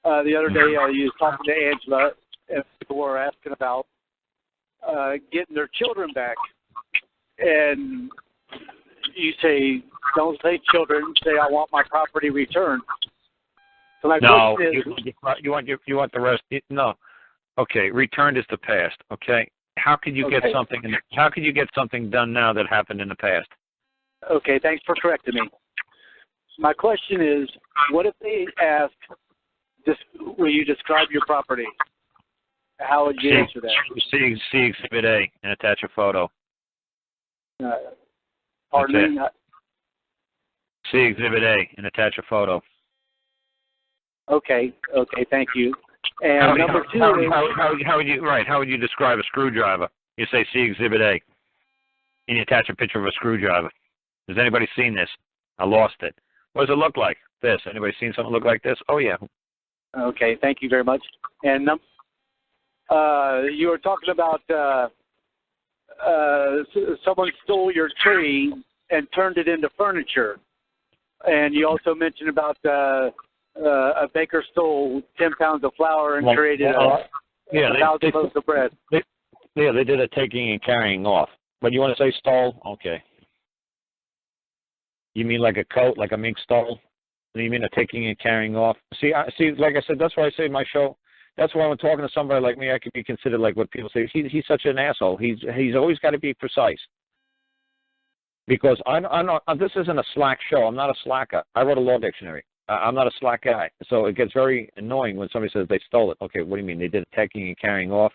The other day, you was talking to Angela, and people were asking about getting their children back. And you say, don't say children, say I want my property returned. So my question is, you want the rest. No, okay. Returned is the past. Okay. How could you get something? How could you get something done now that happened in the past? Okay, thanks for correcting me. My question is, what if they ask, will you describe your property? How would you answer that? See Exhibit A and attach a photo. Pardon me? See Exhibit A and attach a photo. Okay, thank you. And number two how would you describe a screwdriver? You say see Exhibit A, and you attach a picture of a screwdriver. Has anybody seen this? I lost it. What does it look like? This. Anybody seen something look like this? Oh yeah. Okay, thank you very much. And you were talking about someone stole your tree and turned it into furniture, and you also mentioned about a baker stole 10 pounds of flour and created 1,000 loaves of bread. They did a taking and carrying off. But you want to say stole? Okay. You mean like a coat, like a mink stole? You mean a taking and carrying off? See, like I said, that's why I say in my show, that's why when talking to somebody like me, I could be considered like what people say. He's such an asshole. He's always got to be precise. Because I'm not, this isn't a slack show. I'm not a slacker. I wrote a law dictionary. I'm not a slack guy. So it gets very annoying when somebody says they stole it. Okay, what do you mean? They did a taking and carrying off?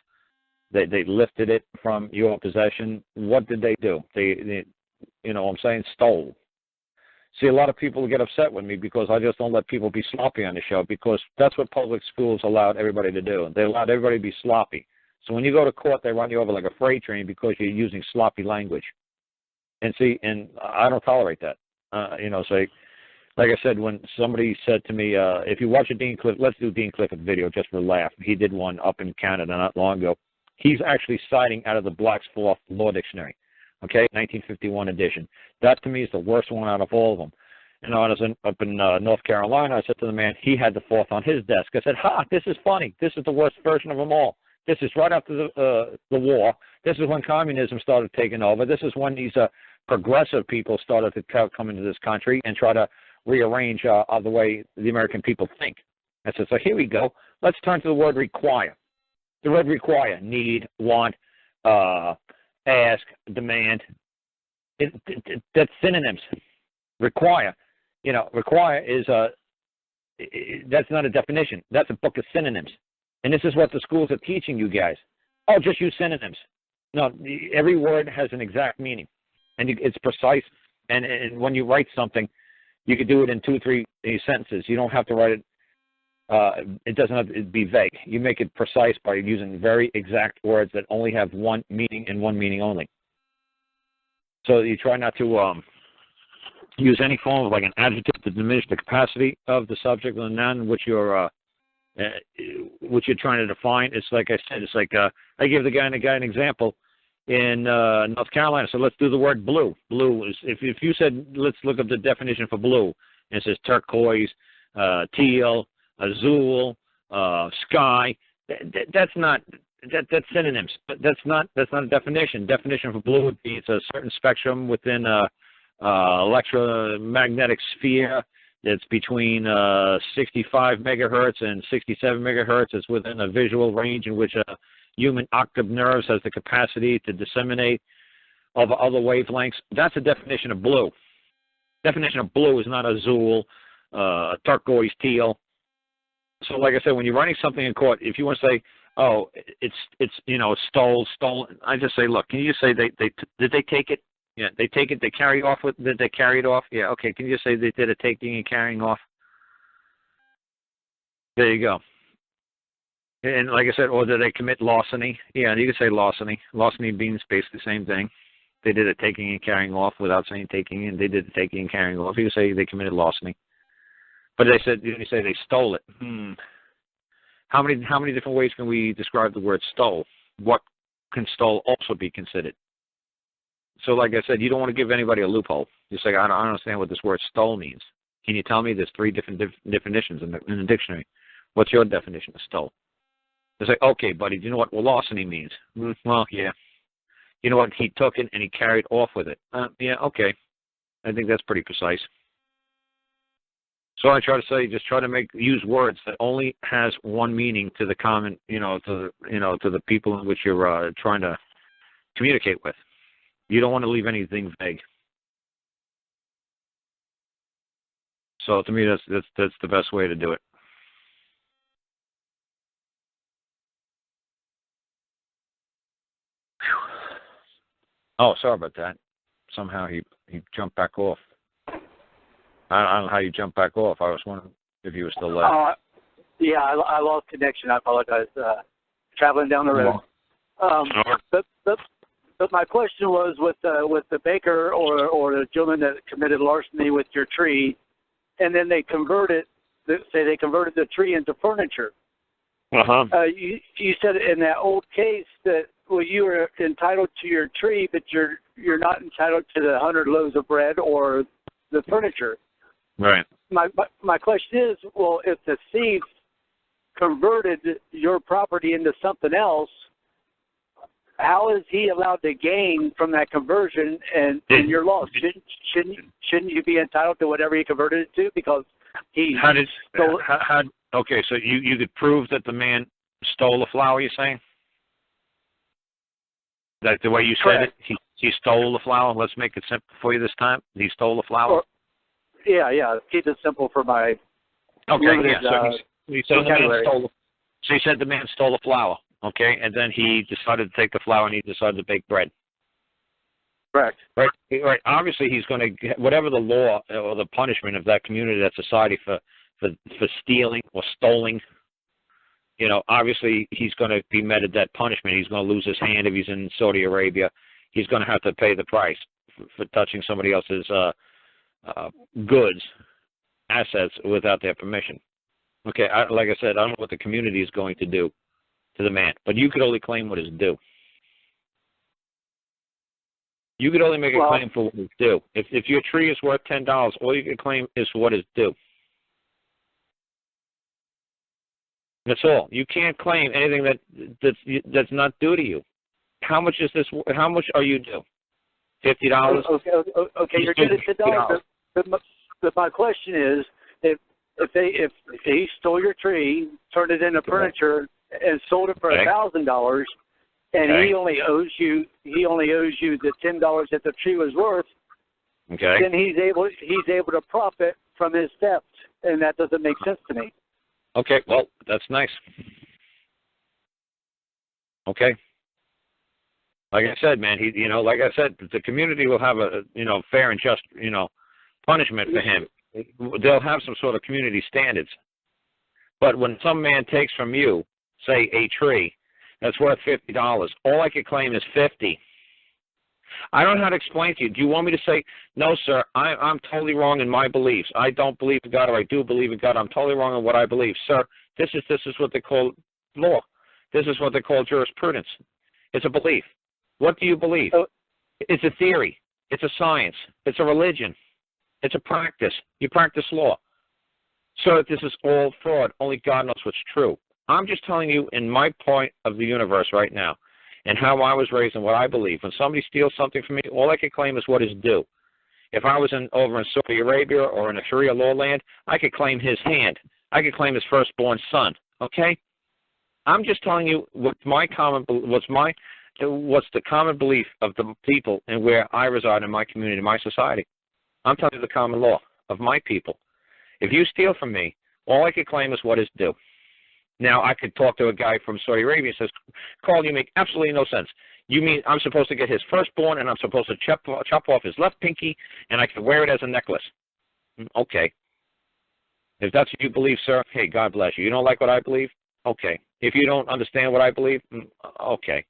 They lifted it from your possession. What did they do? They you know what I'm saying, stole. See, a lot of people get upset with me because I just don't let people be sloppy on the show, because that's what public schools allowed everybody to do. They allowed everybody to be sloppy. So when you go to court, they run you over like a freight train because you're using sloppy language. And see, and I don't tolerate that. Like I said, when somebody said to me, if you watch a Dean Clifford, let's do Dean Clifford video just for a laugh. He did one up in Canada not long ago. He's actually citing out of the Black's Law Dictionary, okay, 1951 edition. That to me is the worst one out of all of them. And I was up in North Carolina. I said to the man, he had the fourth on his desk. I said, this is funny. This is the worst version of them all. This is right after the war. This is when communism started taking over. This is when these progressive people started to come into this country and try to rearrange the way the American people think. I said, so here we go. Let's turn to the word require. The word require, need, want, ask, demand. That's synonyms. Require. Require is that's not a definition. That's a book of synonyms. And this is what the schools are teaching you guys. Oh, just use synonyms. No, every word has an exact meaning. And it's precise. And when you write something, you could do it in 2 or 3 sentences. You don't have to write it. It doesn't have to be vague. You make it precise by using very exact words that only have one meaning and one meaning only. So you try not to use any form of like an adjective to diminish the capacity of the subject or the noun which you're trying to define. It's like I said. It's like I give the guy an example in North Carolina. So let's do the word blue. Blue is if you said let's look up the definition for blue, and it says turquoise, teal, azul, sky. That's synonyms. But that's not a definition. Definition for blue would be it's a certain spectrum within a electromagnetic sphere that's between 65 megahertz and 67 megahertz. It's within a visual range in which a human octave nerves has the capacity to disseminate over other wavelengths. That's a definition of blue. Definition of blue is not azul, turquoise, teal. So like I said, when you're writing something in court, if you want to say, oh, it's stolen, I just say, look, can you just say did they take it? Yeah, they take it, they carry off with, did they carry it off? Yeah, okay, can you just say they did a taking and carrying off? There you go. And like I said, or did they commit larceny? Yeah, you can say larceny. Larceny means basically the same thing. They did a taking and carrying off without saying taking, and they did the taking and carrying off. You can say they committed larceny. But you say they stole it. How many different ways can we describe the word stole? What can stole also be considered? So like I said, you don't want to give anybody a loophole. You say, I don't understand what this word stole means. Can you tell me there's 3 different definitions in the dictionary? What's your definition of stole? They say, okay, buddy, do you know what larceny means? Well, yeah. You know what? He took it and he carried off with it. Yeah, okay. I think that's pretty precise. So I try to say, just try to use words that only has one meaning to the common, to the people in which you're trying to communicate with. You don't want to leave anything vague. So to me, that's the best way to do it. Oh, sorry about that. Somehow he jumped back off. I don't know how you jumped back off. I was wondering if you were still there. Yeah, I lost connection. I apologize. Traveling down the road. But my question was with the baker or the gentleman that committed larceny with your tree, and then they converted the tree into furniture. You said in that old case that you were entitled to your tree, but you're not entitled to the 100 loaves of bread or the furniture. Right. My question is, well, if the thief converted your property into something else, how is he allowed to gain from that conversion and your loss? Shouldn't you be entitled to whatever he converted it to because he stole it? Okay, so you could prove that the man stole the flower, you're saying? That the way you said it, he stole the flower? Let's make it simple for you this time. He stole the flower? Yeah. Keep it simple for my limited, so he said the man stole the flower, okay? And then he decided to take the flour and he decided to bake bread. Correct. Right. Obviously, he's going to get whatever the law or the punishment of that community, that society for stealing or stoling. Obviously, he's going to be meted that punishment. He's going to lose his hand if he's in Saudi Arabia. He's going to have to pay the price for touching somebody else's goods, assets without their permission. Okay, like I said, I don't know what the community is going to do to the man, but you could only claim what is due. You could only make a claim for what is due. If your tree is worth $10, all you can claim is what is due. That's all. You can't claim anything that's not due to you. How much is this? How much are you due? $50. Okay, you're due $10. But my question is, if he stole your tree, turned it into furniture, and sold it for $1,000, and he only owes you the $10 that the tree was worth, then he's able to profit from his theft, and that doesn't make sense to me. Okay, well, that's nice. Okay. Like I said, man, the community will have a fair and just punishment for him. They'll have some sort of community standards. But when some man takes from you, say, a tree that's worth $50, all I could claim is $50. I don't know how to explain to you. Do you want me to say, no, sir, I'm totally wrong in my beliefs. I don't believe in God, or I do believe in God. I'm totally wrong in what I believe. Sir, this is what they call law. This is what they call jurisprudence. It's a belief. What do you believe? It's a theory. It's a science. It's a religion. It's a practice. You practice law. So this is all fraud. Only God knows what's true. I'm just telling you in my point of the universe right now and how I was raised and what I believe. When somebody steals something from me, all I can claim is what is due. If I was over in Saudi Arabia or in a Sharia law land, I could claim his hand. I could claim his firstborn son. Okay? I'm just telling you what's the common belief of the people and where I reside in my community, my society. I'm telling you the common law of my people. If you steal from me, all I could claim is what is due. Now, I could talk to a guy from Saudi Arabia and says, Carl, you make absolutely no sense. You mean I'm supposed to get his firstborn and I'm supposed to chop off his left pinky and I can wear it as a necklace? Okay. If that's what you believe, sir, hey, God bless you. You don't like what I believe? Okay. If you don't understand what I believe, okay.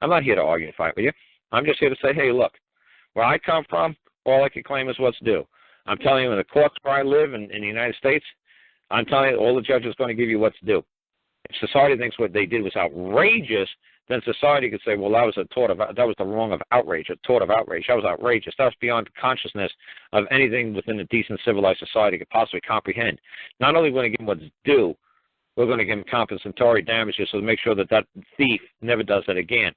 I'm not here to argue and fight with you. I'm just here to say, hey, look, where I come from, all I can claim is what's due. I'm telling you, in the courts where I live in the United States, I'm telling you, all the judges are going to give you what's due. If society thinks what they did was outrageous, then society could say, well, that was the wrong of outrage, a tort of outrage. That was outrageous. That was beyond the consciousness of anything within a decent civilized society could possibly comprehend. Not only going to give them what's due, we're going to give him compensatory damages so to make sure that that thief never does that again.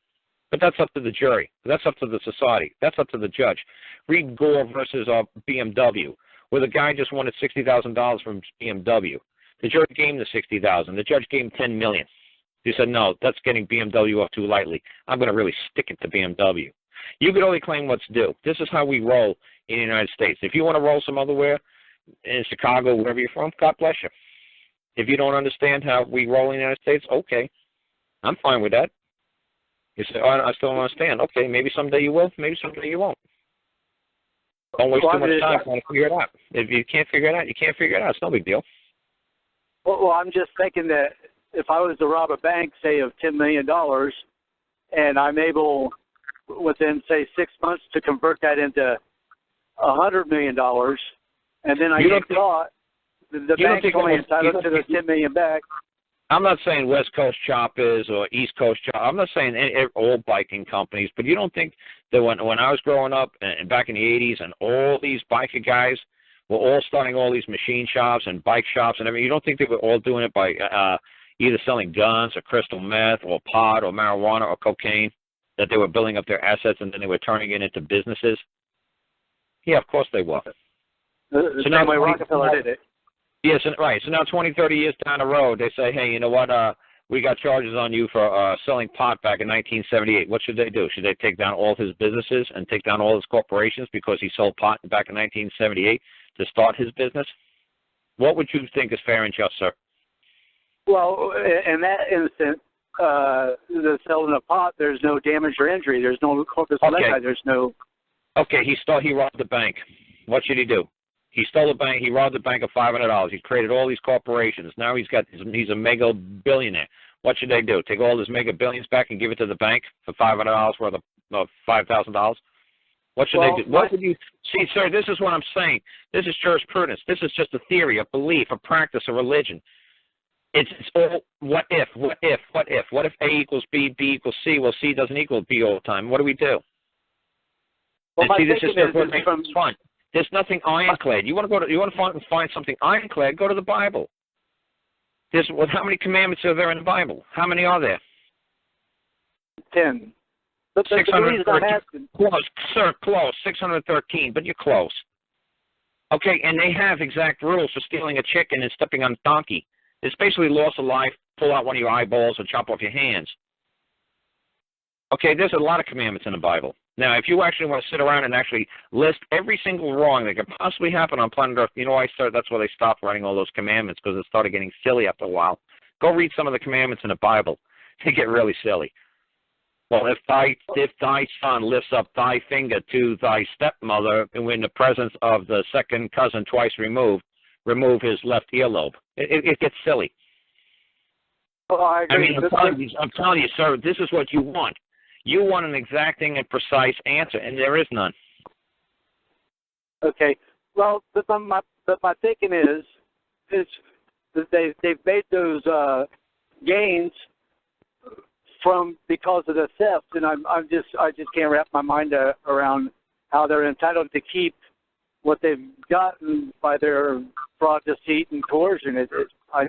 But that's up to the jury. That's up to the society. That's up to the judge. Read Gore versus BMW, where the guy just wanted $60,000 from BMW. The jury gave him the $60,000. The judge gave him $10 million. He said, no, that's getting BMW off too lightly. I'm going to really stick it to BMW. You can only claim what's due. This is how we roll in the United States. If you want to roll some other where, in Chicago, wherever you're from, God bless you. If you don't understand how we roll in the United States, okay, I'm fine with that. You say, oh, I still don't understand. Okay, maybe someday you will, maybe someday you won't. Don't waste too much time trying to figure it out. If you can't figure it out, you can't figure it out. It's no big deal. Well, I'm just thinking that if I was to rob a bank, say, of $10 million, and I'm able, within, say, 6 months, to convert that into $100 million, and then I get caught, the bank's only entitled to the $10 million back. I'm not saying West Coast Chop is or East Coast Chop. I'm not saying all biking companies, but you don't think that when I was growing up and back in the 80s and all these biker guys were all starting all these machine shops and bike shops and everything, you don't think they were all doing it by either selling guns or crystal meth or pot or marijuana or cocaine, that they were building up their assets and then they were turning it into businesses? Yeah, of course they were. The same way Rockefeller did it. Yes, right. So now 20, 30 years down the road, they say, hey, you know what, we got charges on you for selling pot back in 1978. What should they do? Should they take down all his businesses and take down all his corporations because he sold pot back in 1978 to start his business? What would you think is fair and just, sir? Well, in that instance, the selling of pot, there's no damage or injury. There's no corpus delicti. There's no... Okay, he robbed the bank. What should he do? He stole a bank. He robbed the bank of $500. He created all these corporations. Now he's a mega billionaire. What should they do? Take all his mega billions back and give it to the bank for $500 worth of $5,000? What should they do? What would you see, sir? This is what I'm saying. This is jurisprudence. This is just a theory, a belief, a practice, a religion. It's all what if. What if A equals B, B equals C? Well, C doesn't equal B all the time. What do we do? Well, and see, this is what makes it fun. There's nothing ironclad. You want to find something ironclad? Go to the Bible. How many commandments are there in the Bible? How many are there? 10. But the reason I'm asking. Close, sir, close. 613, but you're close. Okay, and they have exact rules for stealing a chicken and stepping on a donkey. It's basically loss of life, pull out one of your eyeballs, or chop off your hands. Okay, there's a lot of commandments in the Bible. Now, if you actually want to sit around and actually list every single wrong that could possibly happen on planet Earth, you know that's why they stopped writing all those commandments, because it started getting silly after a while. Go read some of the commandments in the Bible. They get really silly. Well, if thy son lifts up thy finger to thy stepmother in the presence of the second cousin twice removed, remove his left earlobe. It gets silly. Well, I agree. I'm telling you, sir, this is what you want. You want an exacting and precise answer, and there is none. Okay. Well, but my thinking is that they've made those gains because of the theft, and I just can't wrap my mind around how they're entitled to keep what they've gotten by their fraud, deceit, and coercion. I'm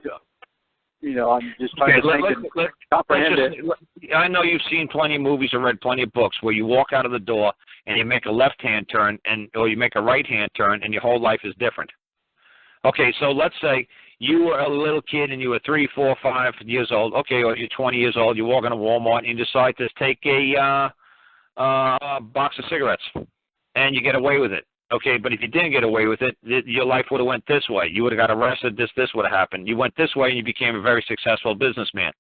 just trying to comprehend it. I know you've seen plenty of movies and read plenty of books where you walk out of the door and you make a left-hand turn or you make a right-hand turn and your whole life is different. Okay, so let's say you were a little kid and you were 3, 4, 5 years old. Okay, or you're 20 years old. You walk into Walmart and you decide to take a box of cigarettes and you get away with it. Okay, but if you didn't get away with it, your life would have went this way. You would have got arrested. This would have happened. You went this way, and you became a very successful businessman.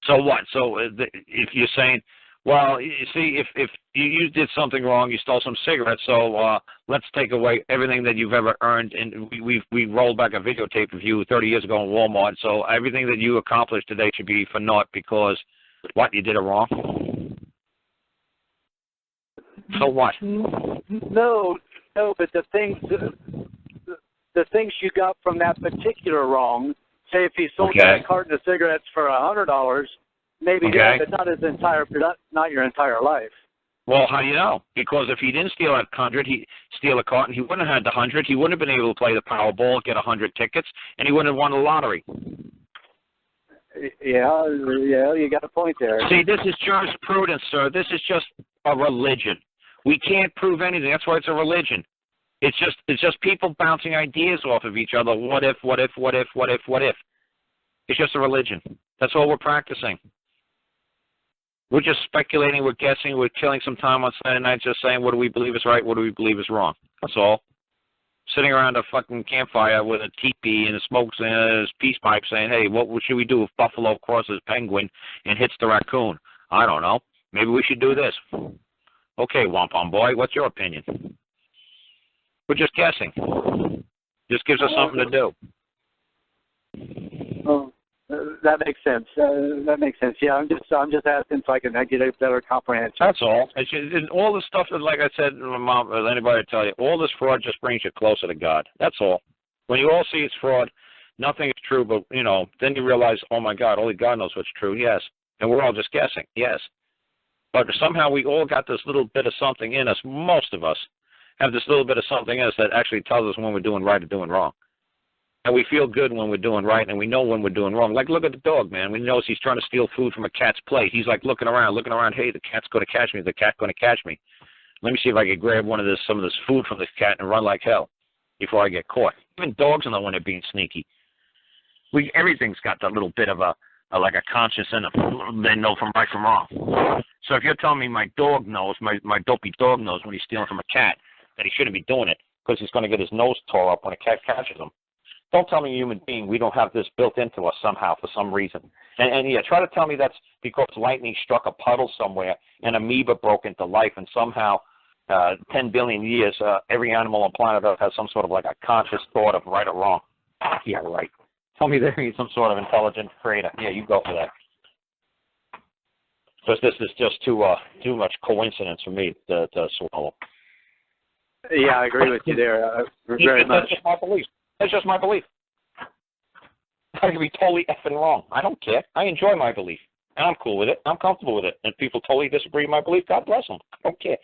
So what? So if you're saying, well, you see, if you did something wrong, you stole some cigarettes, so let's take away everything that you've ever earned, and we rolled back a videotape of you 30 years ago in Walmart, so everything that you accomplished today should be for naught because, what, you did it wrong? So what? No, but the things you got from that particular wrong, say if you sold that carton of cigarettes for $100, maybe but not your entire life. Well, how do you know? Because if he didn't steal a carton, he wouldn't have had the 100. He wouldn't have been able to play the Powerball, get 100 tickets, and he wouldn't have won the lottery. Yeah, you got a point there. See, this is jurisprudence, sir. This is just a religion. We can't prove anything. That's why it's a religion. It's just people bouncing ideas off of each other. What if, what if, what if, what if, what if? It's just a religion. That's all we're practicing. We're just speculating, we're guessing, we're killing some time on Saturday night just saying what do we believe is right, what do we believe is wrong. That's all. Sitting around a fucking campfire with a teepee and the smokes and his peace pipe saying, hey, what should we do if buffalo crosses penguin and hits the raccoon? I don't know. Maybe we should do this. Okay, Wampum Boy, what's your opinion? We're just guessing. Just gives us something to do. Oh, that makes sense. That makes sense. Yeah, I'm just asking so I can get a better comprehension. That's all. It's all the stuff that, like I said, my mom, or anybody tell you, all this fraud just brings you closer to God. That's all. When you all see it's fraud, nothing is true, but, then you realize, oh, my God, only God knows what's true. Yes. And we're all just guessing. Yes. But somehow we all got this little bit of something in us, most of us have this little bit of something in us that actually tells us when we're doing right or doing wrong. And we feel good when we're doing right, and we know when we're doing wrong. Like, look at the dog, man. We know he's trying to steal food from a cat's plate. He's like looking around. Hey, the cat's going to catch me. The cat's going to catch me. Let me see if I can grab some of this food from this cat and run like hell before I get caught. Even dogs know when they're being sneaky. Everything's got that little bit of a conscience in them. They know from right from wrong. So if you're telling me my dog knows, my dopey dog knows when he's stealing from a cat, that he shouldn't be doing it because he's going to get his nose tore up when a cat catches him. Don't tell me, human being, we don't have this built into us somehow for some reason. And yeah, try to tell me that's because lightning struck a puddle somewhere and amoeba broke into life and somehow 10 billion years, every animal on planet Earth has some sort of like a conscious thought of right or wrong. Yeah, right. Tell me there is some sort of intelligent creator. Yeah, you go for that. Because this is just too much coincidence for me to swallow. Yeah, I agree with you there very much. That's just my belief. That's just my belief. I can be totally effing wrong. I don't care. I enjoy my belief. And I'm cool with it. I'm comfortable with it. And if people totally disagree with my belief, God bless them. I don't care.